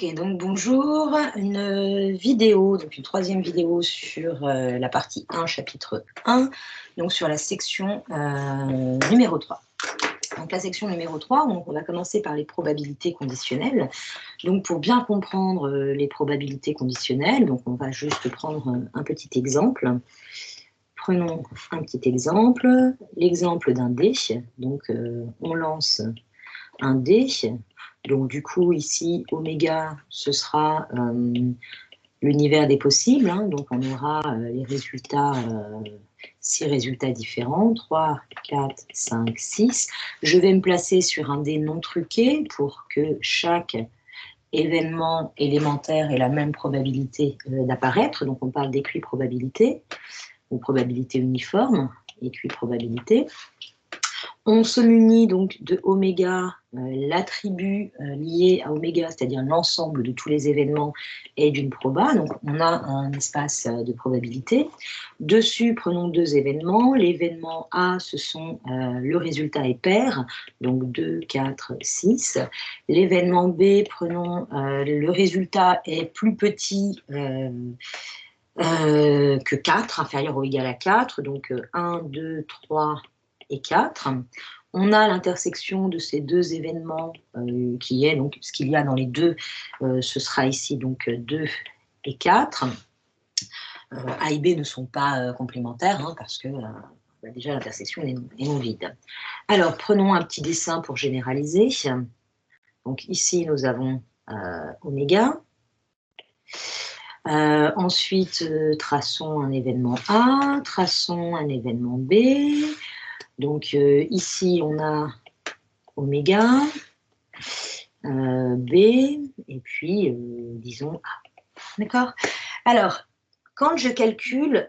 Ok, donc bonjour, une vidéo, donc une troisième vidéo sur la partie 1, chapitre 1, donc sur la section numéro 3. Donc la section numéro 3, donc on va commencer par les probabilités conditionnelles. Donc pour bien comprendre les probabilités conditionnelles, donc on va juste prendre un petit exemple. Prenons un petit exemple, l'exemple d'un dé. Donc on lance un dé. Donc du coup ici oméga ce sera l'univers des possibles, hein. Donc on aura les résultats, 6 résultats différents, 3, 4, 5, 6. Je vais me placer sur un dé non truqué pour que chaque événement élémentaire ait la même probabilité d'apparaître. Donc on parle d'équiprobabilité ou probabilité uniforme, équiprobabilité. On se munit donc de oméga, l'attribut lié à oméga, c'est-à-dire l'ensemble de tous les événements, est d'une proba. Donc on a un espace de probabilité. Dessus, prenons deux événements. L'événement A, ce sont le résultat est pair, donc 2, 4, 6. L'événement B, prenons le résultat est plus petit que 4, inférieur ou égal à 4, donc 1, 2, 3 et 4. On a l'intersection de ces deux événements qui est donc ce qu'il y a dans les deux, ce sera ici donc 2 et 4. A et B ne sont pas complémentaires hein, parce que déjà l'intersection est non vide. Alors prenons un petit dessin pour généraliser. Donc ici nous avons oméga. Ensuite, traçons un événement A, traçons un événement B. Donc ici, on a oméga, B, et puis, disons A. D'accord? Alors, quand je calcule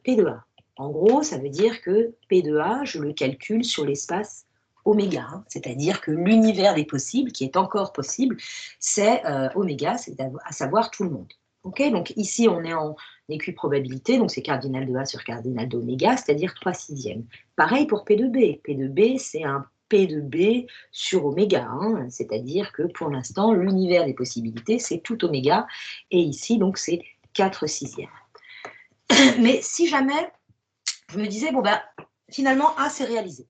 P de A, en gros, ça veut dire que P de A, je le calcule sur l'espace oméga, hein, c'est-à-dire que l'univers des possibles, qui est encore possible, c'est oméga, c'est à savoir tout le monde. Okay, donc ici, on est en équiprobabilité, donc c'est cardinal de A sur cardinal d'oméga, c'est-à-dire 3 sixièmes. Pareil pour P de B. P de B, c'est un P de B sur oméga, hein, c'est-à-dire que pour l'instant, l'univers des possibilités, c'est tout oméga, et ici, donc, c'est 4 sixièmes. Mais si jamais, je me disais, bon, bah, finalement, A, c'est réalisé.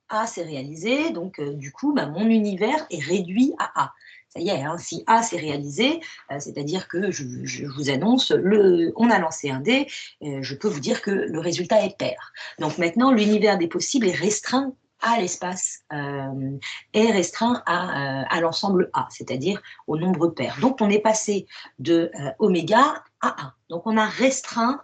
A, c'est réalisé, donc du coup, bah, mon univers est réduit à A. Ça y est, hein, si A s'est réalisé, c'est-à-dire que je vous annonce, on a lancé un dé, je peux vous dire que le résultat est pair. Donc maintenant, l'univers des possibles est restreint à l'espace, est restreint à l'ensemble A, c'est-à-dire au nombre pair. Donc on est passé de oméga à A. Donc on a restreint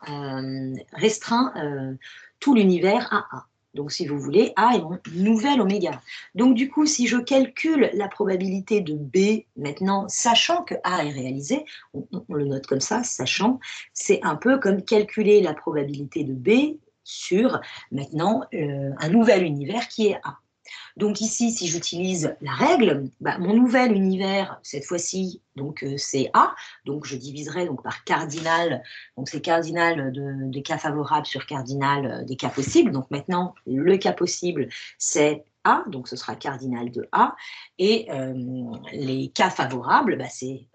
tout l'univers à A. Donc, si vous voulez, A est mon nouvel oméga. Donc, du coup, si je calcule la probabilité de B maintenant, sachant que A est réalisé, on le note comme ça, sachant, c'est un peu comme calculer la probabilité de B sur maintenant un nouvel univers qui est A. Donc ici, si j'utilise la règle, bah, mon nouvel univers, cette fois-ci, donc c'est A, donc je diviserai donc par cardinal, donc c'est cardinal des cas favorables sur cardinal des cas possibles. Donc maintenant, le cas possible, c'est A, donc ce sera cardinal de A, et les cas favorables, bah, c'est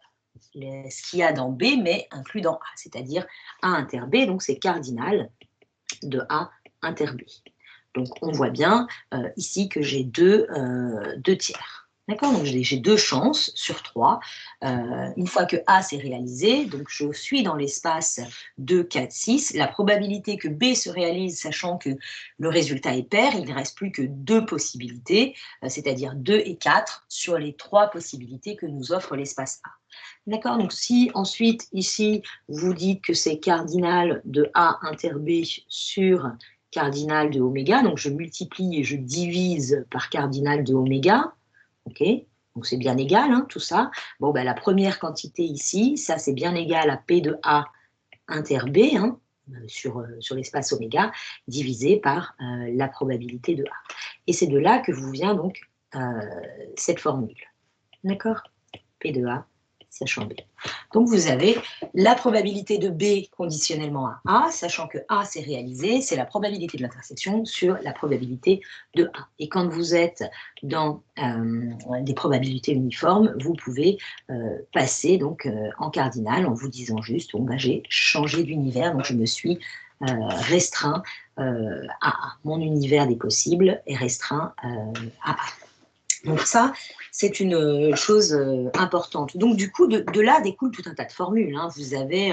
ce qu'il y a dans B, mais inclus dans A, c'est-à-dire A inter B, donc c'est cardinal de A inter B. Donc, on voit bien ici que j'ai deux tiers. D'accord? Donc, j'ai deux chances sur 3. Une fois que A s'est réalisé, donc je suis dans l'espace 2, 4, 6. La probabilité que B se réalise, sachant que le résultat est pair, il ne reste plus que 2 possibilités, c'est-à-dire 2 et 4 sur les 3 possibilités que nous offre l'espace A. D'accord? Donc, si ensuite, ici, vous dites que c'est cardinal de A inter B sur cardinal de oméga, donc je multiplie et je divise par cardinal de oméga, ok, donc c'est bien égal, hein, tout ça. Bon, ben, la première quantité ici, ça c'est bien égal à P de A inter B, hein, sur l'espace oméga, divisé par la probabilité de A. Et c'est de là que vous vient donc cette formule, d'accord? P de A sachant B. Donc, vous avez la probabilité de B conditionnellement à A, sachant que A s'est réalisé, c'est la probabilité de l'intersection sur la probabilité de A. Et quand vous êtes dans des probabilités uniformes, vous pouvez passer donc, en cardinal en vous disant juste, bon, ben, j'ai changé d'univers, donc je me suis restreint à A. Mon univers des possibles est restreint à A. Donc ça, c'est une chose importante. Donc du coup, de là découle tout un tas de formules. Hein. Vous avez,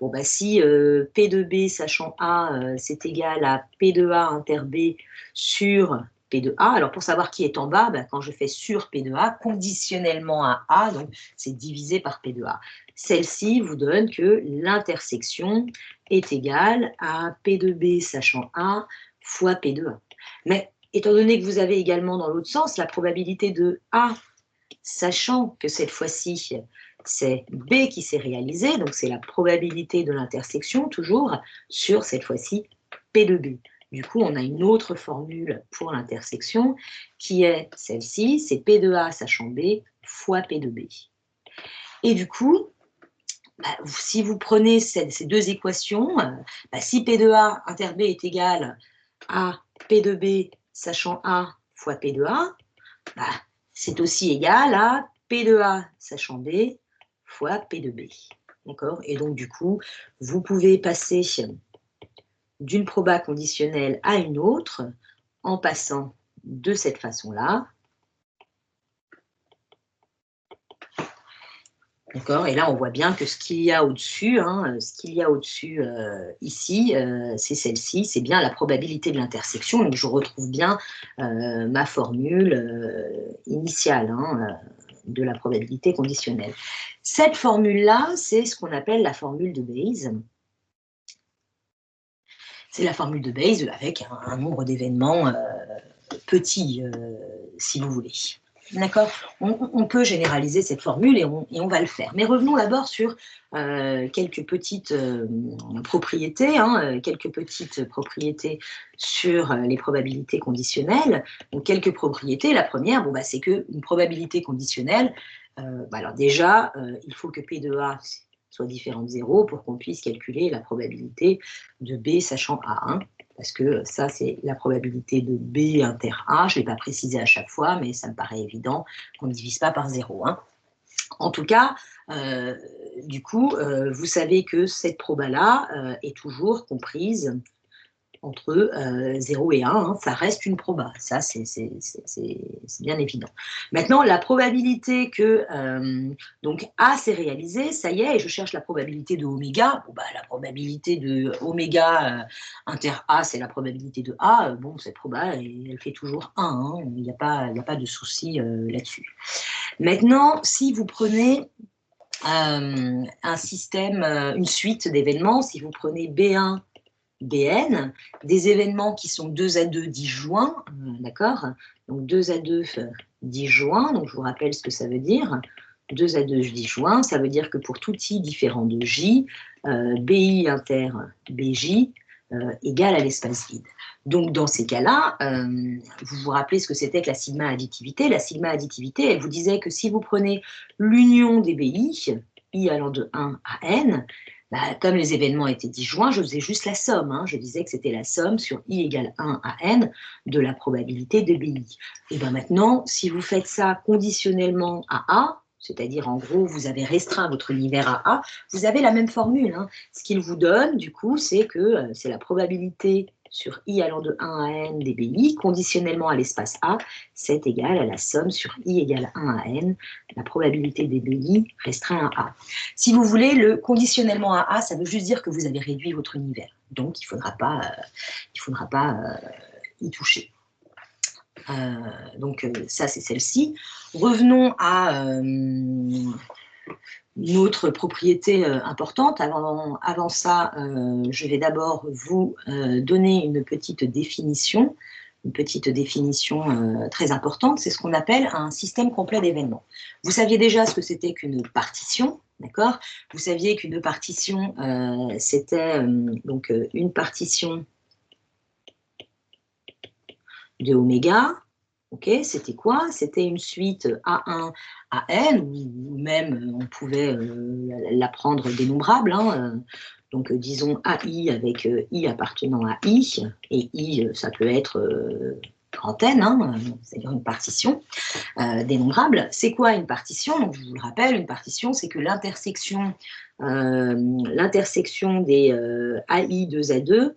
bon, bah, si P de B sachant A, c'est égal à P de A inter B sur P de A. Alors pour savoir qui est en bas, bah, quand je fais sur P de A, conditionnellement à A, donc c'est divisé par P de A. Celle-ci vous donne que l'intersection est égale à P de B sachant A fois P de A. Mais étant donné que vous avez également dans l'autre sens la probabilité de A, sachant que cette fois-ci, c'est B qui s'est réalisé, donc c'est la probabilité de l'intersection toujours sur cette fois-ci P de B. Du coup, on a une autre formule pour l'intersection qui est celle-ci, c'est P de A sachant B fois P de B. Et du coup, bah, si vous prenez ces deux équations, bah, si P de A inter B est égal à P de B sachant A fois P de A, bah, c'est aussi égal à P de A sachant B fois P de B. D'accord? Et donc, du coup, vous pouvez passer d'une proba conditionnelle à une autre en passant de cette façon-là. D'accord? Et là, on voit bien que ce qu'il y a au-dessus, hein, ici, c'est celle-ci, c'est bien la probabilité de l'intersection. Donc, je retrouve bien ma formule initiale hein, de la probabilité conditionnelle. Cette formule-là, c'est ce qu'on appelle la formule de Bayes. C'est la formule de Bayes avec un nombre d'événements petits, si vous voulez. D'accord? On peut généraliser cette formule et on va le faire. Mais revenons d'abord sur quelques petites propriétés, hein, quelques petites propriétés sur les probabilités conditionnelles. Donc, quelques propriétés. La première, bon, bah, c'est qu'une probabilité conditionnelle, bah, alors déjà, il faut que P de A soit différent de 0 pour qu'on puisse calculer la probabilité de B sachant A1. Parce que ça, c'est la probabilité de B inter A. Je ne l'ai pas précisé à chaque fois, mais ça me paraît évident qu'on ne divise pas par 0. Hein. En tout cas, du coup, vous savez que cette proba-là est toujours comprise entre 0 et 1, hein, ça reste une proba, ça c'est bien évident. Maintenant, la probabilité que donc A s'est réalisé, ça y est, et je cherche la probabilité de oméga, bon, bah, la probabilité de oméga inter A, c'est la probabilité de A, bon, cette proba, elle fait toujours 1, hein, il n'y a pas de souci là-dessus. Maintenant, si vous prenez un système, une suite d'événements, si vous prenez B1, BN, des événements qui sont 2 à 2 disjoints, d'accord? Donc 2 à 2 disjoints, donc je vous rappelle ce que ça veut dire. 2 à 2 disjoints, ça veut dire que pour tout i différent de j, BI inter BJ égale à l'espace vide. Donc dans ces cas-là, vous vous rappelez ce que c'était que la sigma additivité. La sigma additivité, elle vous disait que si vous prenez l'union des BI, i allant de 1 à n, bah, comme les événements étaient disjoints, je faisais juste la somme. Hein. Je disais que c'était la somme sur i égale 1 à n de la probabilité de BI. Et bien maintenant, si vous faites ça conditionnellement à A, c'est-à-dire en gros, vous avez restreint votre univers à A, vous avez la même formule. Hein. Ce qu'il vous donne, du coup, c'est que c'est la probabilité sur i allant de 1 à n des BI, conditionnellement à l'espace A, c'est égal à la somme sur i égale 1 à n, la probabilité des BI restreint à A. Si vous voulez, le conditionnellement à A, ça veut juste dire que vous avez réduit votre univers. Donc, il ne faudra pas y toucher. Donc, ça, c'est celle-ci. Revenons à une autre propriété importante. Avant ça, je vais d'abord vous donner une petite définition très importante, c'est ce qu'on appelle un système complet d'événements. Vous saviez déjà ce que c'était qu'une partition, d'accord? Vous saviez qu'une partition, c'était donc une partition de oméga, Ok, c'était quoi? C'était une suite A1 à N, ou même on pouvait la prendre dénombrable, hein, donc disons AI avec I appartenant à I, et I ça peut être grand N, hein, c'est-à-dire une partition dénombrable. C'est quoi une partition? Donc, je vous le rappelle, une partition, c'est que l'intersection des AI de Z2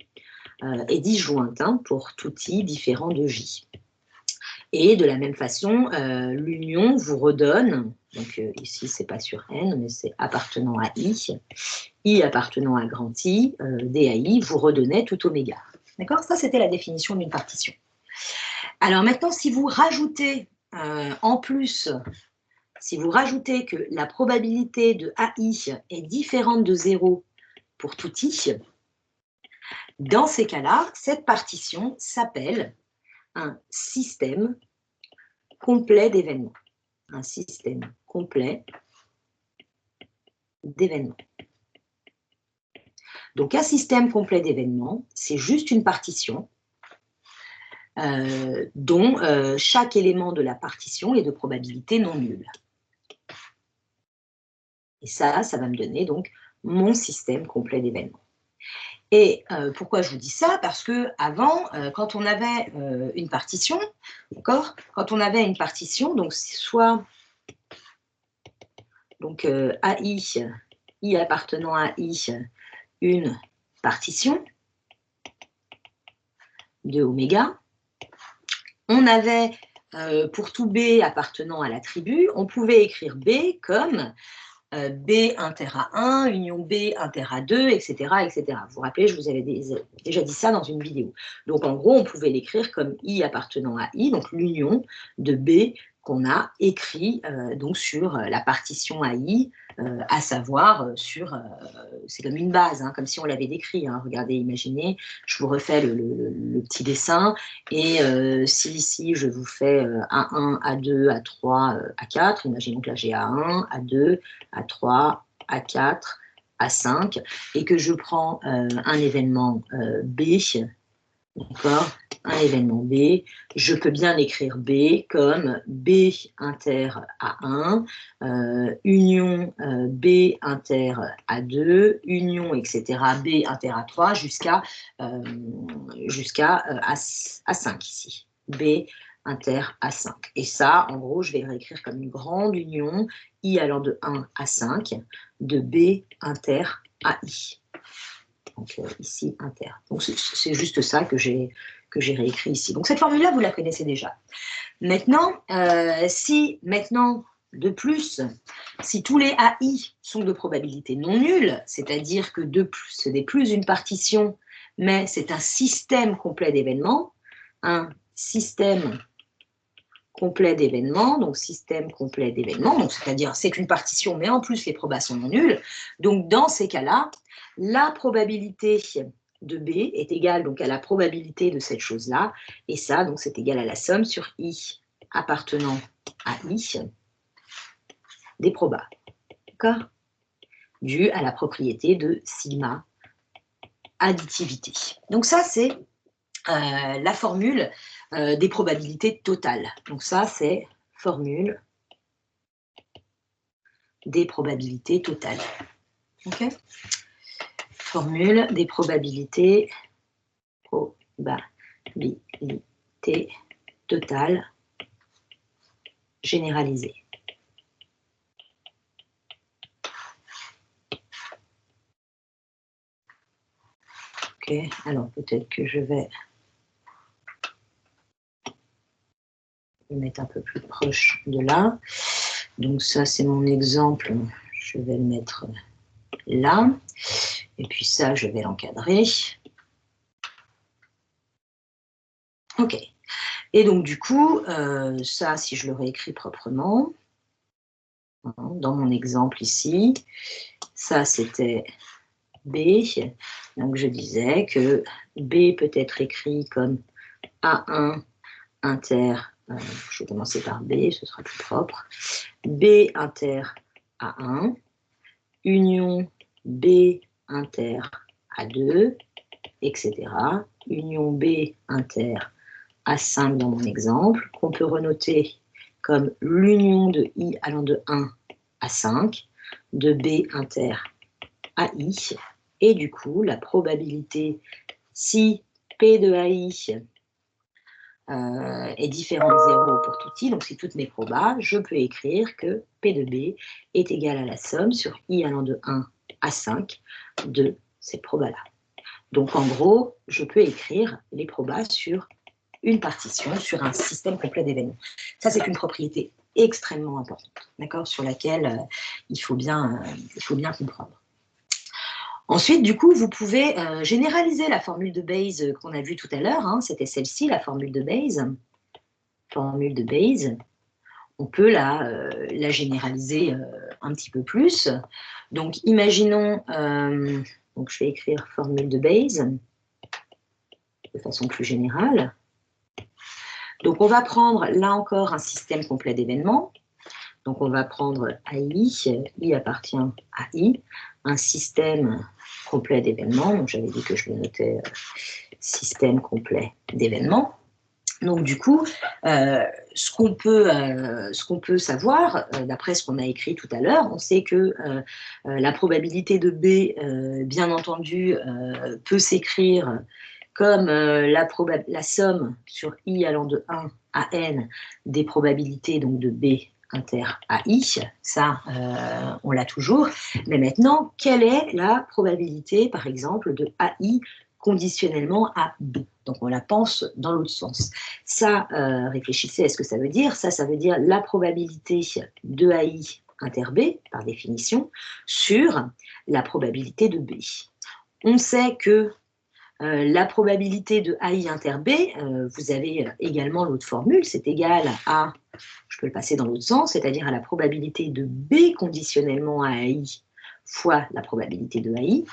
est disjointe, hein, pour tout I différent de J. Et de la même façon, l'union vous redonne, donc ici c'est pas sur N, mais c'est appartenant à I appartenant à grand I, DAI, vous redonnait tout oméga. D'accord? Ça, c'était la définition d'une partition. Alors maintenant, si vous rajoutez en plus, si vous rajoutez que la probabilité de AI est différente de 0 pour tout I, dans ces cas-là, cette partition s'appelle un système complet d'événements. Un système complet d'événements. Donc un système complet d'événements, c'est juste une partition dont chaque élément de la partition est de probabilité non nulle. Et ça va me donner donc mon système complet d'événements. Et pourquoi je vous dis ça? Parce que avant, quand on avait une partition, d'accord? Quand on avait une partition, donc soit donc AI, I appartenant à I, une partition de oméga, on avait pour tout B appartenant à l'attribut, on pouvait écrire B comme B inter à 1, union B inter à 2, etc., etc. Vous vous rappelez, je vous avais déjà dit ça dans une vidéo. Donc, en gros, on pouvait l'écrire comme I appartenant à I, donc l'union de B qu'on a écrit donc sur la partition AI, à savoir c'est comme une base, hein, comme si on l'avait décrit. Hein. Regardez, imaginez, je vous refais le petit dessin, et si ici je vous fais A1, A2, A3, A4, imaginons que là j'ai A1, A2, A3, A4, A5, et que je prends un événement B, d'accord, un événement B, je peux bien écrire B comme B inter A1, union B inter A2, union, etc., B inter A3, jusqu'à A5 ici, B inter A5. Et ça, en gros, je vais le réécrire comme une grande union I allant de 1 à 5 de B inter AI. Donc ici, inter. Donc c'est juste ça que j'ai réécrit ici. Donc cette formule-là, vous la connaissez déjà. Maintenant, de plus, si tous les AI sont de probabilité non nulle, c'est-à-dire que ce n'est plus une partition, mais c'est un système complet d'événements, un système complet d'événements, donc système complet d'événements, donc c'est-à-dire c'est une partition, mais en plus les probas sont non nulles. Donc dans ces cas-là, la probabilité de B est égale donc à la probabilité de cette chose-là, et ça, donc c'est égal à la somme sur I appartenant à I des probas, d'accord? Dû à la propriété de sigma additivité. Donc ça, c'est la formule des probabilités totales. Donc ça, c'est formule des probabilités totales. Ok? Formule des probabilités totales généralisées. Ok, alors peut-être que je vais me mettre un peu plus proche de là. Donc ça, c'est mon exemple. Je vais le mettre là. Et puis ça, je vais l'encadrer. Ok. Et donc, du coup, ça, si je le réécris proprement, dans mon exemple ici, ça, c'était B. Donc, je disais que B peut être écrit comme A1 inter, je vais commencer par B, ce sera plus propre, B inter A1, union B inter A2, etc., union B inter A5 dans mon exemple, qu'on peut renoter comme l'union de I allant de 1 à 5, de B inter à I, et du coup, la probabilité, si P de AI est différent de 0 pour tout I, donc si toutes mes probas, je peux écrire que P de B est égal à la somme sur I allant de 1 à 5 de ces probas-là. Donc en gros, je peux écrire les probas sur une partition, sur un système complet d'événements. Ça, c'est une propriété extrêmement importante, d'accord, sur laquelle il faut bien comprendre. Ensuite, du coup, vous pouvez généraliser la formule de Bayes qu'on a vue tout à l'heure, hein, c'était celle-ci, la formule de Bayes. Formule de Bayes, on peut la généraliser un petit peu plus. Donc, imaginons, donc je vais écrire formule de Bayes de façon plus générale. Donc, on va prendre, là encore, un système complet d'événements. Donc, on va prendre AI, I appartient à I, un système complet d'événements. Donc, j'avais dit que je le notais système complet d'événements. Donc, du coup, ce qu'on peut savoir, d'après ce qu'on a écrit tout à l'heure, on sait que la probabilité de B, bien entendu, peut s'écrire comme la somme sur I allant de 1 à N des probabilités donc, de B inter à I, ça on l'a toujours, mais maintenant, quelle est la probabilité, par exemple, de AI conditionnellement à B? Donc on la pense dans l'autre sens. Ça, réfléchissez à ce que ça veut dire. Ça veut dire la probabilité de AI inter B, par définition, sur la probabilité de B. On sait que la probabilité de AI inter B, vous avez également l'autre formule, c'est égal à, je peux le passer dans l'autre sens, c'est-à-dire à la probabilité de B conditionnellement à AI fois la probabilité de AI,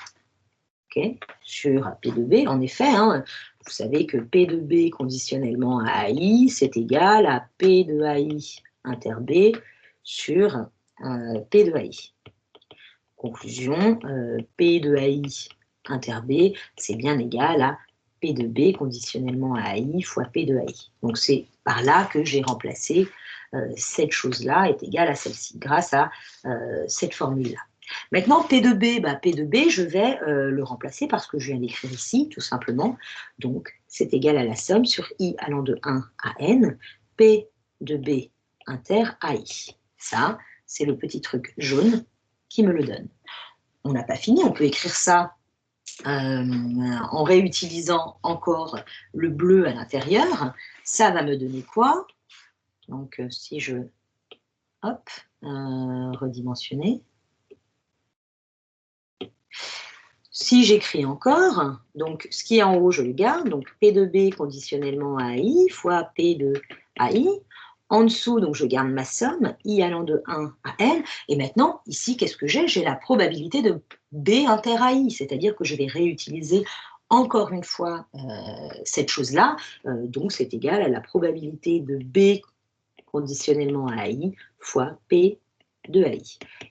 okay, sur P de B. En effet, hein, vous savez que P de B conditionnellement à AI, c'est égal à P de AI inter B sur P de AI. Conclusion, P de AI inter B, c'est bien égal à P de B conditionnellement à AI fois P de AI. Donc c'est par là que j'ai remplacé cette chose-là est égale à celle-ci, grâce à cette formule-là. Maintenant, P de B, P de B, je vais le remplacer par ce que je viens d'écrire ici, tout simplement. Donc, c'est égal à la somme sur I allant de 1 à N, P de B inter à I. Ça, c'est le petit truc jaune qui me le donne. On n'a pas fini, on peut écrire ça en réutilisant encore le bleu à l'intérieur. Ça va me donner quoi? Donc, si je, hop, redimensionner. Si j'écris encore, donc ce qui est en haut, je le garde, donc P de B conditionnellement à I fois P de AI. En dessous, donc je garde ma somme, I allant de 1 à N. Et maintenant, ici, qu'est-ce que j'ai? J'ai la probabilité de B inter AI, c'est-à-dire que je vais réutiliser encore une fois cette chose-là. Donc, c'est égal à la probabilité de B conditionnellement à AI fois P de AI.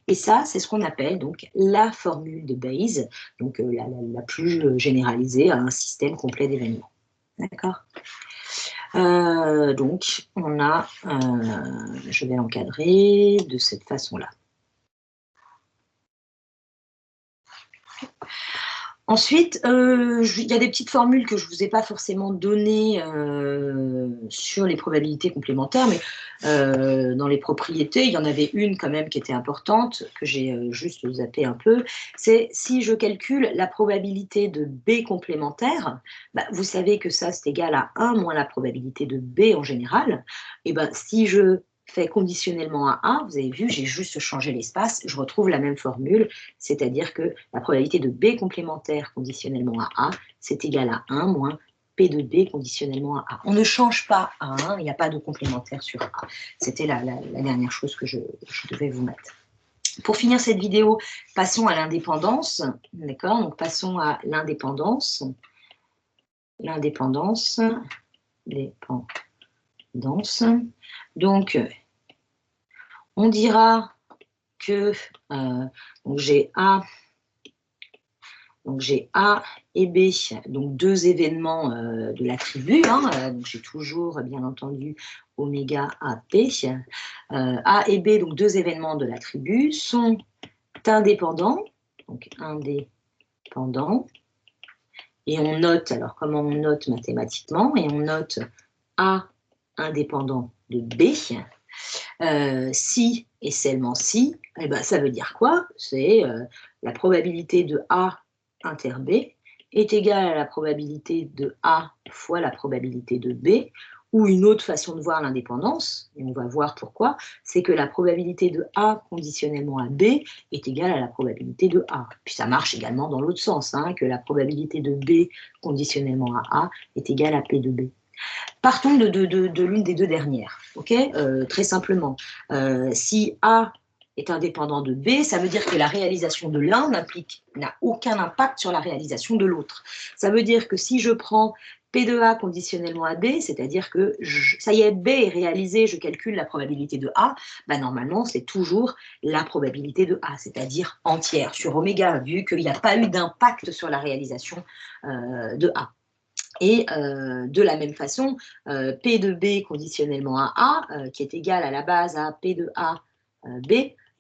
Et ça, c'est ce qu'on appelle donc la formule de Bayes, donc la plus généralisée à un système complet d'événements. D'accord? Donc, on a, je vais l'encadrer de cette façon-là. Ensuite, il y a des petites formules que je ne vous ai pas forcément données sur les probabilités complémentaires, mais dans les propriétés, il y en avait une quand même qui était importante, que j'ai juste zappé un peu, c'est si je calcule la probabilité de B complémentaire, vous savez que ça c'est égal à 1 moins la probabilité de B en général, et si je fais conditionnellement à A, vous avez vu, j'ai juste changé l'espace, je retrouve la même formule, c'est-à-dire que la probabilité de B complémentaire conditionnellement à A, c'est égal à 1 moins P de B conditionnellement à A. On ne change pas à 1, il n'y a pas de complémentaire sur A. C'était la dernière chose que je devais vous mettre. Pour finir cette vidéo, passons à l'indépendance, d'accord? Donc passons à l'indépendance. L'indépendance, dépendance. Donc, on dira que donc j'ai A Donc j'ai A et B, donc deux événements de l'attribut. Donc j'ai toujours, bien entendu, oméga AP. A et B, donc deux événements de l'attribut, sont indépendants. Donc indépendants. Et on note, alors comment on note mathématiquement? Et on note A indépendant de B. Si et seulement si, eh ben, ça veut dire quoi? C'est la probabilité de A inter B est égale à la probabilité de A fois la probabilité de B, ou une autre façon de voir l'indépendance, et on va voir pourquoi, c'est que la probabilité de A conditionnellement à B est égale à la probabilité de A. Puis ça marche également dans l'autre sens, que la probabilité de B conditionnellement à A est égale à P de B. Partons de l'une des deux dernières, ok, très simplement. Si A est indépendant de B, ça veut dire que la réalisation de l'un n'a aucun impact sur la réalisation de l'autre. Ça veut dire que si je prends P de A conditionnellement à B, c'est-à-dire que ça y est, B est réalisé, je calcule la probabilité de A, ben normalement c'est toujours la probabilité de A, c'est-à-dire entière sur oméga, vu qu'il n'y a pas eu d'impact sur la réalisation de A. Et de la même façon, P de B conditionnellement à A, qui est égal à la base à P de A B,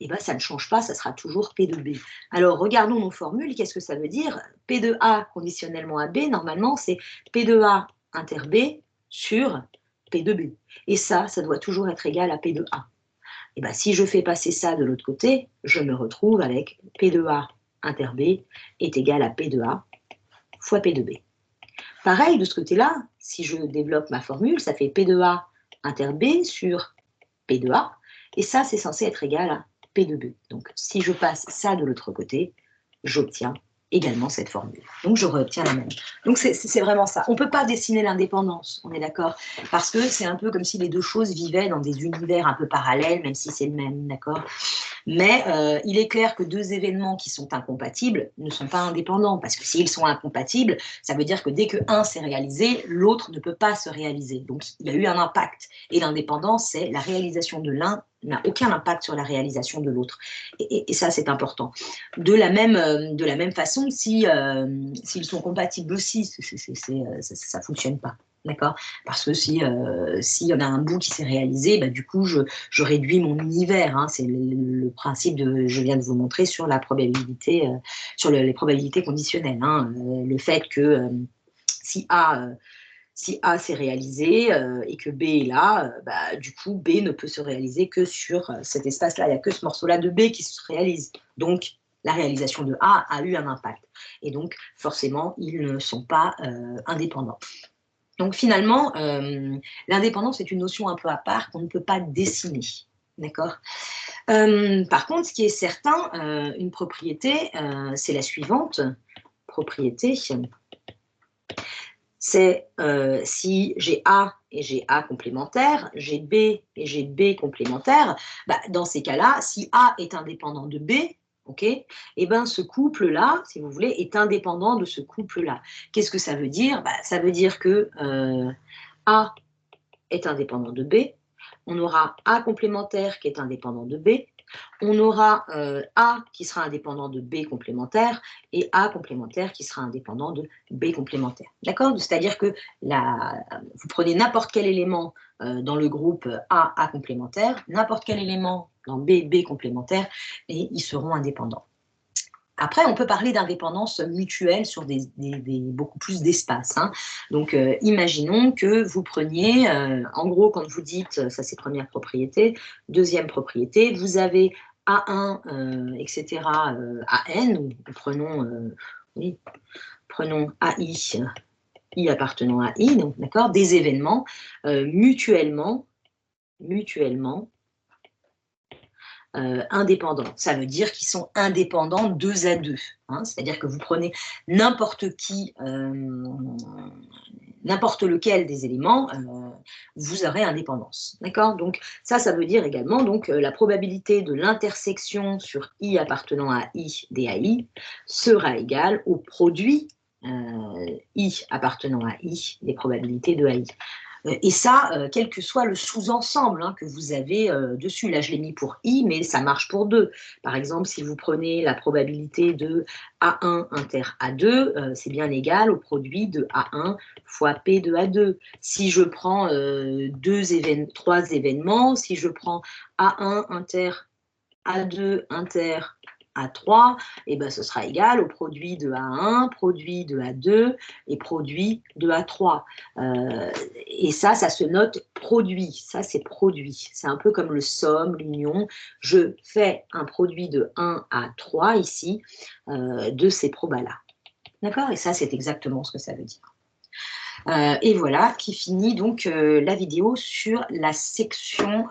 eh ben, ça ne change pas, ça sera toujours P de B. Alors, regardons nos formules, qu'est-ce que ça veut dire? P de A conditionnellement à B, normalement, c'est P de A inter B sur P de B. Et ça doit toujours être égal à P de A. Et ben, si je fais passer ça de l'autre côté, je me retrouve avec P de A inter B est égal à P de A fois P de B. Pareil, de ce côté-là, si je développe ma formule, ça fait P de A inter B sur P de A, et ça, c'est censé être égal à P de B. Donc, si je passe ça de l'autre côté, j'obtiens également cette formule. Donc, je réobtiens la même. Donc, c'est vraiment ça. On ne peut pas dessiner l'indépendance, on est d'accord? Parce que c'est un peu comme si les deux choses vivaient dans des univers un peu parallèles, même si c'est le même, d'accord? Mais il est clair que deux événements qui sont incompatibles ne sont pas indépendants, parce que s'ils sont incompatibles, ça veut dire que dès que un s'est réalisé, l'autre ne peut pas se réaliser. Donc il y a eu un impact. Et l'indépendance, c'est la réalisation de l'un n'a aucun impact sur la réalisation de l'autre. Et ça, c'est important. De la même façon, s'ils sont compatibles aussi, ça ne fonctionne pas. D'accord? Parce que s'il y en a un bout qui s'est réalisé, bah, du coup, je réduis mon univers. C'est le principe je viens de vous montrer sur la probabilité, sur les probabilités conditionnelles. Le fait que si A s'est réalisé et que B est là, bah, du coup, B ne peut se réaliser que sur cet espace-là. Il n'y a que ce morceau-là de B qui se réalise. Donc, la réalisation de A a eu un impact. Et donc, forcément, ils ne sont pas indépendants. Donc finalement, l'indépendance est une notion un peu à part qu'on ne peut pas dessiner. D'accord? Par contre, ce qui est certain, une propriété, c'est la suivante. Propriété, c'est si j'ai A et j'ai A complémentaire, j'ai B et j'ai B complémentaire, bah, dans ces cas-là, si A est indépendant de B, ok, eh ben, ce couple-là, si vous voulez, est indépendant de ce couple-là. Qu'est-ce que ça veut dire? Bah, ça veut dire que A est indépendant de B, on aura A complémentaire qui est indépendant de B, on aura A qui sera indépendant de B complémentaire et A complémentaire qui sera indépendant de B complémentaire. D'accord? C'est-à-dire que vous prenez n'importe quel élément dans le groupe A complémentaire, n'importe quel élément dans B complémentaire, et ils seront indépendants. Après, on peut parler d'indépendance mutuelle sur beaucoup plus d'espace. Donc, imaginons que vous preniez, en gros, quand vous dites, ça c'est première propriété, deuxième propriété, vous avez A1, etc., AN, ou prenons AI, I appartenant à I, donc d'accord, des événements mutuellement indépendants. Ça veut dire qu'ils sont indépendants deux à deux. C'est-à-dire que vous prenez n'importe lequel des éléments, vous aurez indépendance. D'accord? Donc ça veut dire également donc la probabilité de l'intersection sur I appartenant à I DAI sera égale au produit I appartenant à I des probabilités de AI. Et ça, quel que soit le sous-ensemble hein, que vous avez dessus. Là, je l'ai mis pour I, mais ça marche pour 2. Par exemple, si vous prenez la probabilité de A1 inter A2, c'est bien égal au produit de A1 fois P de A2. Si je prends 3 événements, si je prends A1 inter A2 inter A3, et ben ce sera égal au produit de A1, produit de A2 et produit de A3. Et ça se note produit. Ça, c'est produit. C'est un peu comme le somme, l'union. Je fais un produit de 1 à 3 ici, de ces probas-là. D'accord? Et ça, c'est exactement ce que ça veut dire. Et voilà, qui finit donc la vidéo sur la section